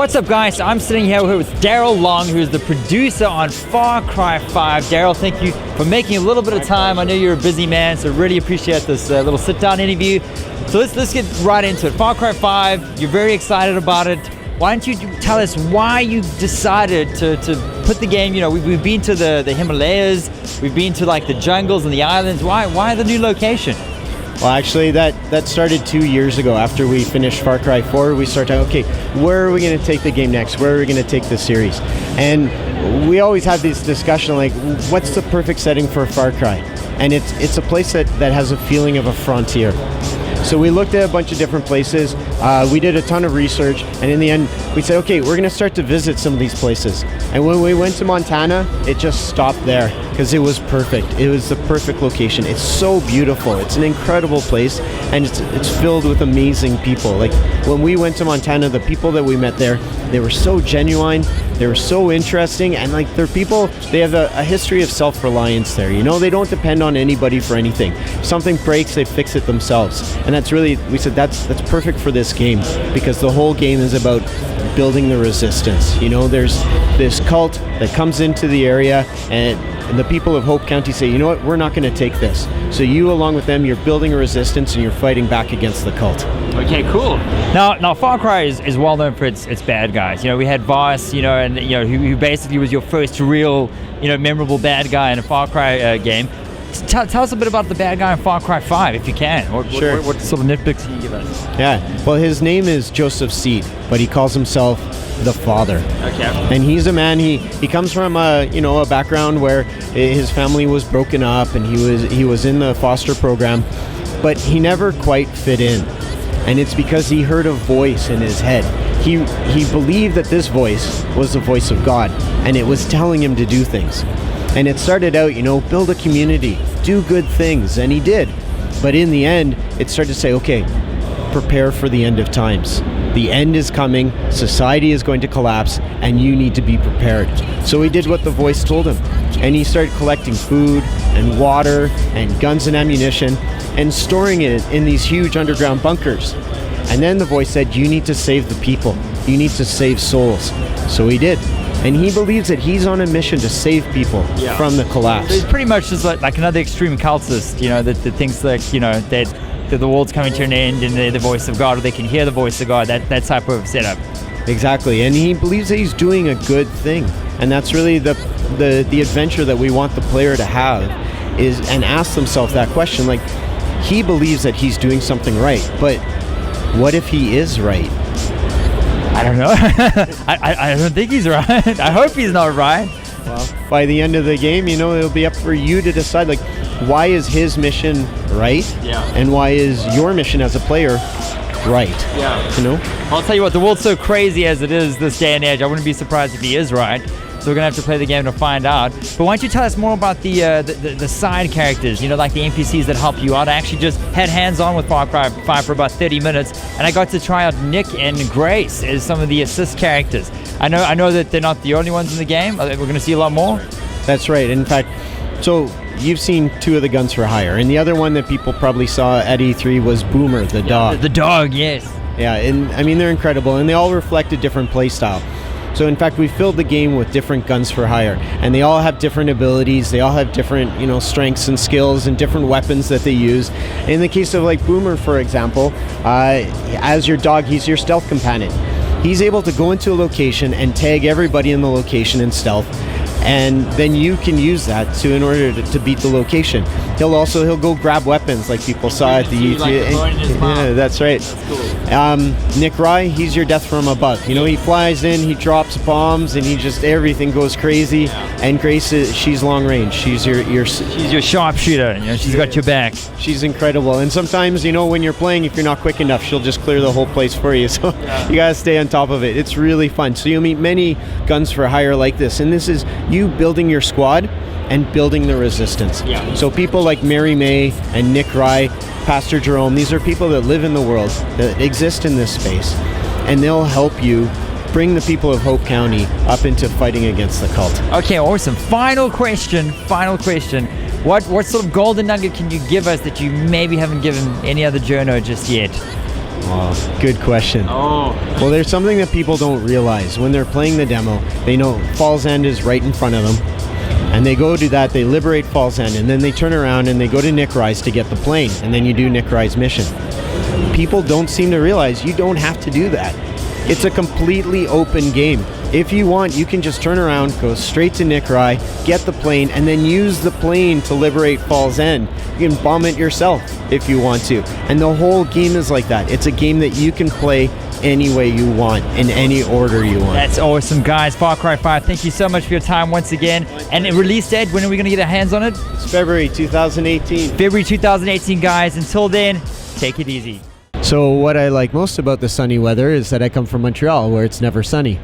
What's up, guys? I'm sitting here with Darryl Long, who's the producer on Far Cry 5. Darryl, thank you for making a little bit of time. I know you're a busy man, so really appreciate this little sit-down interview. So let's get right into it. Far Cry 5, you're very excited about it. Why don't you tell us why you decided to put the game, we've been to the Himalayas, we've been to like the jungles and the islands. Why the new location? Well, actually, that started 2 years ago. After we finished Far Cry 4, we started, okay, where are we going to take the game next? Where are we going to take the series? And we always had this discussion, like, what's the perfect setting for Far Cry? And it's a place that has a feeling of a frontier. So we looked at a bunch of different places. We did a ton of research, and in the end, we said, okay, we're going to start to visit some of these places. And when we went to Montana, it just stopped there because it was perfect. It was the perfect location. It's so beautiful. It's an incredible place, and it's filled with amazing people. Like when we went to Montana, the people that we met there, they were so genuine. They were so interesting, and like they're people. They have a history of self-reliance there. They don't depend on anybody for anything. If something breaks, they fix it themselves. And that's really, we said that's perfect for this game, because the whole game is about building the resistance. There's this cult that comes into the area, and the people of Hope County say, you know what, we're not going to take this. So you, along with them, you're building a resistance and you're fighting back against the cult. Okay, cool. Now Far Cry is well known for its bad guys. We had Voss, and who basically was your first real, memorable bad guy in a Far Cry game. Tell us a bit about the bad guy in Far Cry 5, if you can. Sure. What sort of nitpicks can you give us? Yeah, well, his name is Joseph Seed, but he calls himself the Father. Okay. And he's a man, he comes from a background where his family was broken up, and he was in the foster program, but he never quite fit in. And it's because he heard a voice in his head. He believed that this voice was the voice of God, and it was telling him to do things. And it started out, build a community, do good things, and he did. But in the end, it started to say, okay, prepare for the end of times. The end is coming, society is going to collapse, and you need to be prepared. So he did what the voice told him. And he started collecting food and water and guns and ammunition and storing it in these huge underground bunkers. And then the voice said, you need to save the people. You need to save souls. So he did. And he believes that he's on a mission to save people from the collapse. So he's pretty much just like another extreme cultist, that thinks that the world's coming to an end and they're the voice of God, or they can hear the voice of God, that type of setup. Exactly, and he believes that he's doing a good thing. And that's really the adventure that we want the player to have, and ask themselves that question. Like, he believes that he's doing something right, but what if he is right? I don't know. I don't think he's right. I hope he's not right. Well, by the end of the game, it'll be up for you to decide, like, why is his mission right? Yeah. And why is your mission as a player right? Yeah. I'll tell you what, the world's so crazy as it is this day and age, I wouldn't be surprised if he is right. So we're going to have to play the game to find out. But why don't you tell us more about the side characters, like the NPCs that help you out. I actually just had hands-on with Far Cry 5 for about 30 minutes, and I got to try out Nick and Grace as some of the assist characters. I know that they're not the only ones in the game. We're going to see a lot more. That's right. In fact, so you've seen two of the guns for hire, and the other one that people probably saw at E3 was Boomer, the dog. The dog, yes. Yeah, and I mean, they're incredible, and they all reflect a different play style. So in fact, we filled the game with different guns for hire, and they all have different abilities. They all have different, strengths and skills and different weapons that they use. In the case of like Boomer, for example, as your dog, he's your stealth companion. He's able to go into a location and tag everybody in the location in stealth, and then you can use that in order to beat the location. He'll go grab weapons like people saw at the YouTube. Yeah, that's right. That's cool. Nick Rye, he's your death from above. He flies in, he drops bombs, and everything goes crazy. Yeah. And Grace, she's long range. She's your sharpshooter. She's got your back. She's incredible. And sometimes, when you're playing, if you're not quick enough, she'll just clear the whole place for you. So you gotta stay on top of it. It's really fun. So you'll meet many guns for hire like this, and this is you building your squad and building the resistance. Yeah. So people like Mary May and Nick Rye, Pastor Jerome, these are people that live in the world, that exist in this space, and they'll help you bring the people of Hope County up into fighting against the cult. Okay, awesome. Final question. What sort of golden nugget can you give us that you maybe haven't given any other journo just yet? Good question. Well, there's something that people don't realize. When they're playing the demo, they know Falls End is right in front of them. And they go do that, they liberate Falls End, and then they turn around and they go to Nick Rise to get the plane. And then you do Nick Rise mission. People don't seem to realize you don't have to do that. It's a completely open game. If you want, you can just turn around, go straight to Nick Rise, get the plane, and then use the plane to liberate Falls End. You can bomb it yourself if you want to. And the whole game is like that. It's a game that you can play any way you want, in any order you want. That's awesome, guys. Far Cry 5, thank you so much for your time once again. And the release date, when are we going to get our hands on it? It's February 2018. February 2018, guys. Until then, take it easy. So what I like most about the sunny weather is that I come from Montreal, where it's never sunny.